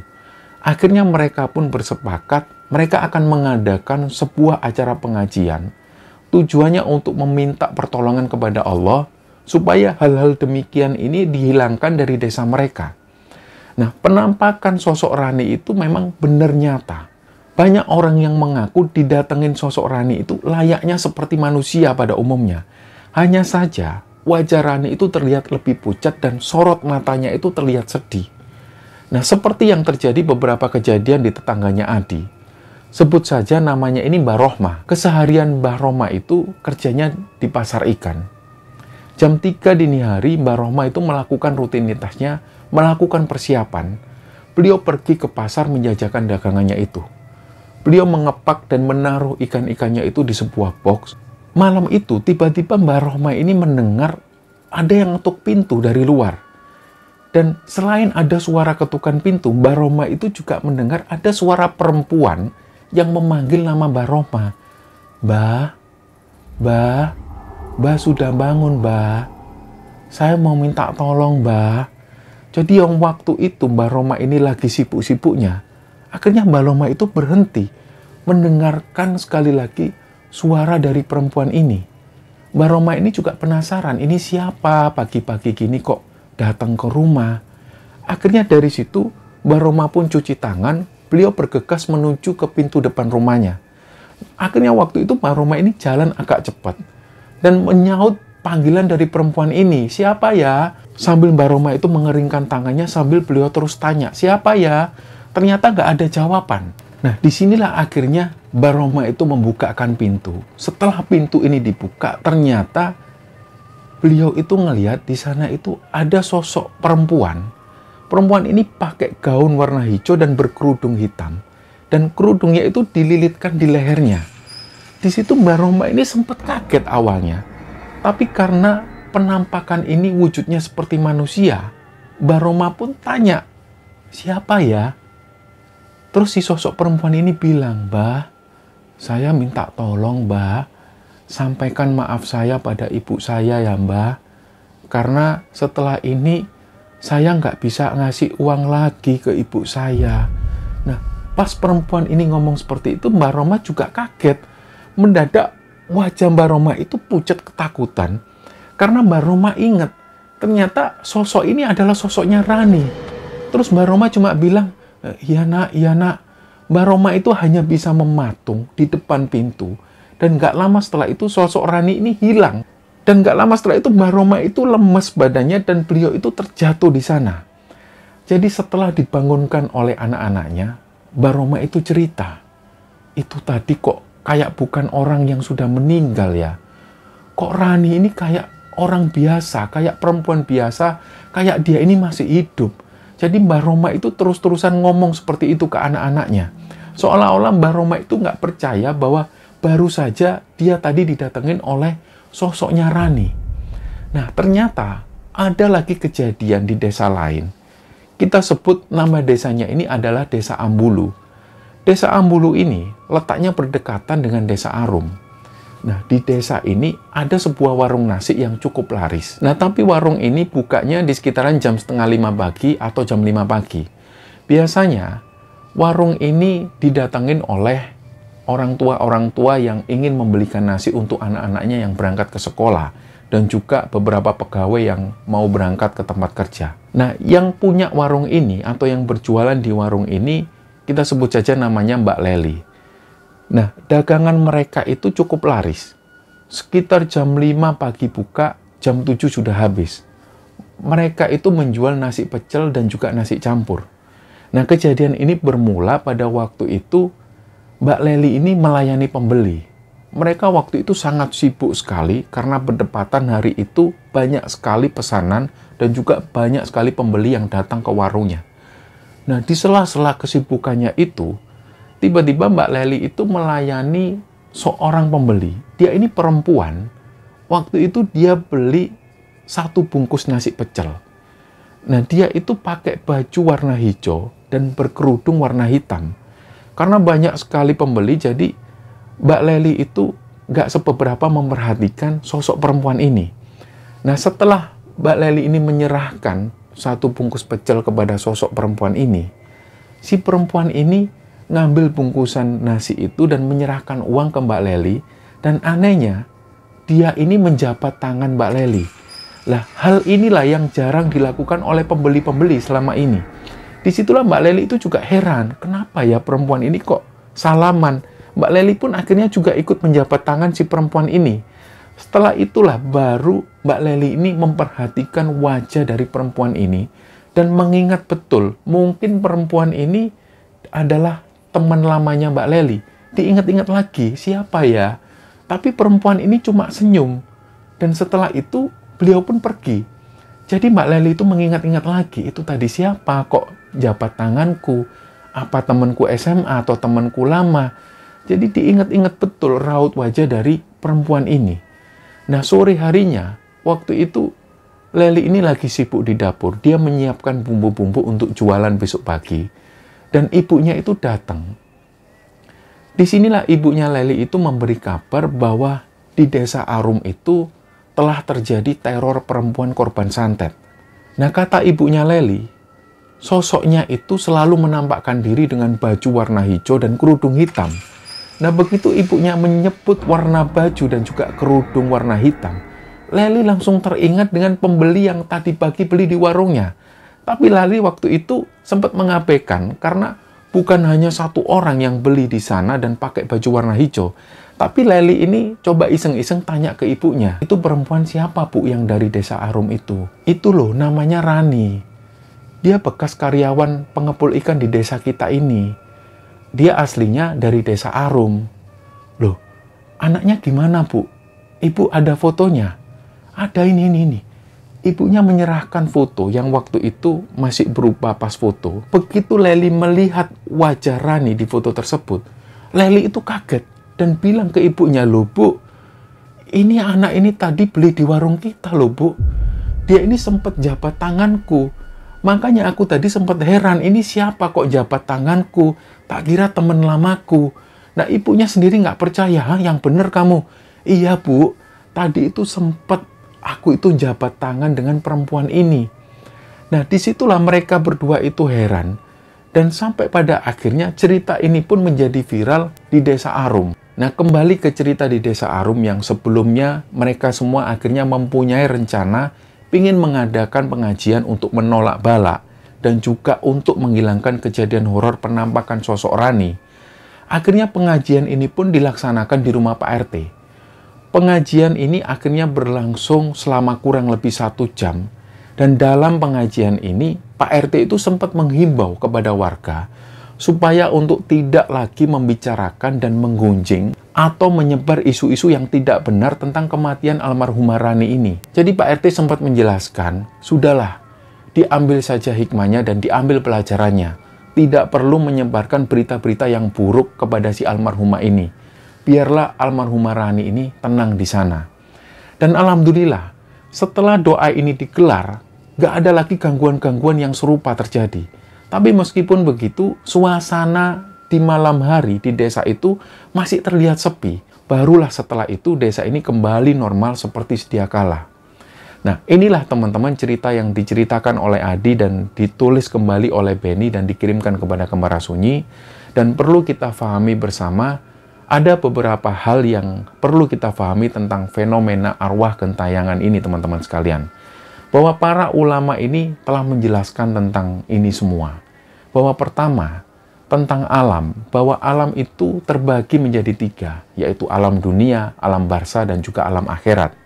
Akhirnya mereka pun bersepakat, mereka akan mengadakan sebuah acara pengajian. Tujuannya untuk meminta pertolongan kepada Allah, supaya hal-hal demikian ini dihilangkan dari desa mereka. Nah, penampakan sosok Rani itu memang benar nyata. Banyak orang yang mengaku didatengin sosok Rani itu layaknya seperti manusia pada umumnya. Hanya saja, wajah Rani itu terlihat lebih pucat dan sorot matanya itu terlihat sedih. Nah, seperti yang terjadi beberapa kejadian di tetangganya Adi. Sebut saja namanya ini Mbah Rohmah. Keseharian Mbah Rohmah itu kerjanya di pasar ikan. Jam 3 dini hari, Mbah Rohmah itu melakukan rutinitasnya, melakukan persiapan. Beliau pergi ke pasar menjajakan dagangannya itu. Beliau mengepak dan menaruh ikan-ikannya itu di sebuah box. Malam itu, tiba-tiba Mbah Rohmah ini mendengar ada yang ngetuk pintu dari luar. Dan selain ada suara ketukan pintu, Mbah Rohmah itu juga mendengar ada suara perempuan yang memanggil nama Mbah Rohmah. Mbah sudah bangun, Mbah. Saya mau minta tolong, Mbah. Jadi yang waktu itu Mbah Rohmah ini lagi sibuk-sibuknya. Akhirnya Mbah Rohmah itu berhenti mendengarkan sekali lagi suara dari perempuan ini. Mbah Rohmah ini juga penasaran, ini siapa pagi-pagi gini kok datang ke rumah. Akhirnya dari situ Mbah Rohmah pun cuci tangan, beliau bergegas menuju ke pintu depan rumahnya. Akhirnya waktu itu Mbah Rohmah ini jalan agak cepat dan menyaut panggilan dari perempuan ini. Siapa ya? Sambil Mbah Rohmah itu mengeringkan tangannya sambil beliau terus tanya, siapa ya? Ternyata nggak ada jawaban. Nah, disinilah akhirnya Mbah Rohmah itu membukakan pintu. Setelah pintu ini dibuka, ternyata beliau itu ngelihat di sana itu ada sosok perempuan. Perempuan ini pakai gaun warna hijau dan berkerudung hitam. Dan kerudungnya itu dililitkan di lehernya. Di situ Mbah Rohmah ini sempat kaget awalnya. Tapi karena penampakan ini wujudnya seperti manusia, Mbah Rohmah pun tanya, siapa ya? Terus si sosok perempuan ini bilang, Mbah, saya minta tolong, Mbah, sampaikan maaf saya pada ibu saya ya, Mbah. Karena setelah ini saya nggak bisa ngasih uang lagi ke ibu saya. Nah, pas perempuan ini ngomong seperti itu, Mbah Rohmah juga kaget. Mendadak wajah Mbah Rohmah itu pucat ketakutan. Karena Mbah Rohmah ingat, ternyata sosok ini adalah sosoknya Rani. Terus Mbah Rohmah cuma bilang, iya nak. Mbah Rohmah itu hanya bisa mematung di depan pintu. Dan nggak lama setelah itu sosok Rani ini hilang. Dan nggak lama setelah itu Mbah Rohmah itu lemes badannya dan beliau itu terjatuh di sana. Jadi setelah dibangunkan oleh anak-anaknya, Mbah Rohmah itu cerita, itu tadi kok kayak bukan orang yang sudah meninggal ya. Kok Rani ini kayak orang biasa, kayak perempuan biasa, kayak dia ini masih hidup. Jadi Mbah Rohmah itu terus-terusan ngomong seperti itu ke anak-anaknya. Seolah-olah Mbah Rohmah itu nggak percaya bahwa baru saja dia tadi didatengin oleh sosoknya Rani. Nah, ternyata ada lagi kejadian di desa lain. Kita sebut nama desanya ini adalah Desa Ambulu. Desa Ambulu ini letaknya berdekatan dengan Desa Arum. Nah, di desa ini ada sebuah warung nasi yang cukup laris. Nah, tapi warung ini bukanya di sekitaran jam 4:30 pagi atau jam 5 pagi. Biasanya, warung ini didatengin oleh orang tua yang ingin membelikan nasi untuk anak-anaknya yang berangkat ke sekolah. Dan juga beberapa pegawai yang mau berangkat ke tempat kerja. Nah, yang punya warung ini atau yang berjualan di warung ini, kita sebut saja namanya Mbak Leli. Nah, dagangan mereka itu cukup laris. Sekitar jam 5 pagi buka, jam 7 sudah habis. Mereka itu menjual nasi pecel dan juga nasi campur. Nah, kejadian ini bermula pada waktu itu Mbak Leli ini melayani pembeli. Mereka waktu itu sangat sibuk sekali karena berdepatan hari itu banyak sekali pesanan dan juga banyak sekali pembeli yang datang ke warungnya. Nah, di sela-sela kesibukannya itu, tiba-tiba Mbak Leli itu melayani seorang pembeli. Dia ini perempuan. Waktu itu dia beli 1 bungkus nasi pecel. Nah, dia itu pakai baju warna hijau dan berkerudung warna hitam. Karena banyak sekali pembeli, jadi Mbak Leli itu nggak seberapa memperhatikan sosok perempuan ini. Nah, setelah Mbak Lely ini menyerahkan satu bungkus pecel kepada sosok perempuan ini, si perempuan ini ngambil bungkusan nasi itu dan menyerahkan uang ke Mbak Lely, dan anehnya, dia ini menjabat tangan Mbak Lely. Lah, hal inilah yang jarang dilakukan oleh pembeli-pembeli selama ini. Disitulah Mbak Lely itu juga heran, kenapa ya perempuan ini kok salaman. Mbak Lely pun akhirnya juga ikut menjabat tangan si perempuan ini. Setelah itulah baru Mbak Lely ini memperhatikan wajah dari perempuan ini dan mengingat betul mungkin perempuan ini adalah teman lamanya Mbak Lely. Diingat-ingat lagi, siapa ya? Tapi perempuan ini cuma senyum. Dan setelah itu beliau pun pergi. Jadi Mbak Lely itu mengingat-ingat lagi, itu tadi siapa kok jabat tanganku? Apa temanku SMA atau temanku lama? Jadi diingat-ingat betul raut wajah dari perempuan ini. Nah, sore harinya, waktu itu Lely ini lagi sibuk di dapur. Dia menyiapkan bumbu-bumbu untuk jualan besok pagi. Dan ibunya itu datang. Disinilah ibunya Lely itu memberi kabar bahwa di desa Arum itu telah terjadi teror perempuan korban santet. Nah, kata ibunya Lely, sosoknya itu selalu menampakkan diri dengan baju warna hijau dan kerudung hitam. Nah, begitu ibunya menyebut warna baju dan juga kerudung warna hitam, Lely langsung teringat dengan pembeli yang tadi pagi beli di warungnya. Tapi Lely waktu itu sempat mengabaikan karena bukan hanya satu orang yang beli di sana dan pakai baju warna hijau. Tapi Lely ini coba iseng-iseng tanya ke ibunya, itu perempuan siapa Bu yang dari desa Arum itu? Itu loh, namanya Rani. Dia bekas karyawan pengepul ikan di desa kita ini. Dia aslinya dari desa Arum. Loh, anaknya gimana Bu? Ibu ada fotonya? Ada ini. Ibunya menyerahkan foto yang waktu itu masih berupa pas foto. Begitu Lely melihat wajah Rani di foto tersebut, Lely itu kaget dan bilang ke ibunya, loh Bu, ini anak ini tadi beli di warung kita loh Bu. Dia ini sempat jabat tanganku. Makanya aku tadi sempat heran, ini siapa kok jabat tanganku? Tak kira teman lamaku. Nah, ibunya sendiri nggak percaya, yang bener kamu. Iya Bu, tadi itu sempat aku itu jabat tangan dengan perempuan ini. Nah, disitulah mereka berdua itu heran. Dan sampai pada akhirnya cerita ini pun menjadi viral di desa Arum. Nah, kembali ke cerita di desa Arum yang sebelumnya mereka semua akhirnya mempunyai rencana ingin mengadakan pengajian untuk menolak bala dan juga untuk menghilangkan kejadian horor penampakan sosok Rani. Akhirnya pengajian ini pun dilaksanakan di rumah Pak RT. Pengajian ini akhirnya berlangsung selama kurang lebih 1 jam. Dan dalam pengajian ini, Pak RT itu sempat menghimbau kepada warga supaya untuk tidak lagi membicarakan dan menggunjing atau menyebar isu-isu yang tidak benar tentang kematian almarhumah Rani ini. Jadi Pak RT sempat menjelaskan, sudahlah, diambil saja hikmahnya dan diambil pelajarannya. Tidak perlu menyebarkan berita-berita yang buruk kepada si almarhumah ini. Biarlah almarhumah Rani ini tenang di sana. Dan alhamdulillah, setelah doa ini digelar, gak ada lagi gangguan-gangguan yang serupa terjadi. Tapi meskipun begitu, suasana di malam hari di desa itu masih terlihat sepi. Barulah setelah itu desa ini kembali normal seperti sedia kala. Nah, inilah teman-teman cerita yang diceritakan oleh Adi dan ditulis kembali oleh Benny dan dikirimkan kepada Kembara Sunyi. Dan perlu kita pahami bersama, ada beberapa hal yang perlu kita pahami tentang fenomena arwah gentayangan ini, teman-teman sekalian. Bahwa para ulama ini telah menjelaskan tentang ini semua. Bahwa pertama, tentang alam, bahwa alam itu terbagi menjadi 3, yaitu alam dunia, alam barzah, dan juga alam akhirat.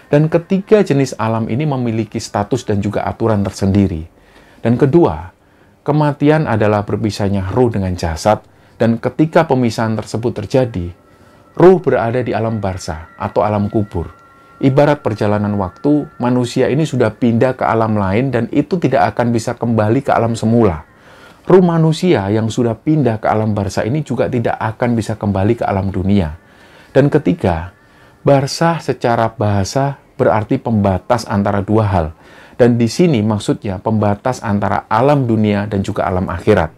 Dan ketiga jenis alam ini memiliki status dan juga aturan tersendiri. Dan kedua, kematian adalah berpisahnya ruh dengan jasad, dan ketika pemisahan tersebut terjadi, ruh berada di alam barzah atau alam kubur. Ibarat perjalanan waktu, manusia ini sudah pindah ke alam lain dan itu tidak akan bisa kembali ke alam semula. Ruh manusia yang sudah pindah ke alam barzah ini juga tidak akan bisa kembali ke alam dunia. Dan ketiga, barzah secara bahasa berarti pembatas antara dua hal. Dan di sini maksudnya pembatas antara alam dunia dan juga alam akhirat.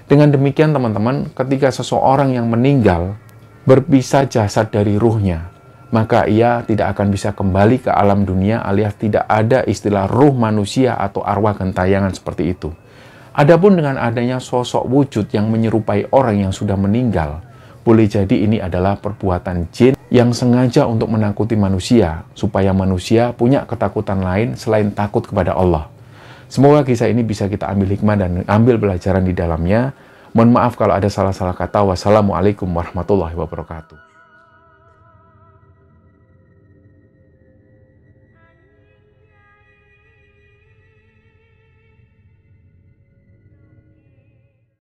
Dengan demikian teman-teman, ketika seseorang yang meninggal berpisah jasad dari ruhnya, maka ia tidak akan bisa kembali ke alam dunia, alias tidak ada istilah ruh manusia atau arwah gentayangan seperti itu. Adapun dengan adanya sosok wujud yang menyerupai orang yang sudah meninggal, boleh jadi ini adalah perbuatan jin yang sengaja untuk menakuti manusia, supaya manusia punya ketakutan lain selain takut kepada Allah. Semoga kisah ini bisa kita ambil hikmah dan ambil pelajaran di dalamnya. Mohon maaf kalau ada salah-salah kata. Wassalamualaikum warahmatullahi wabarakatuh.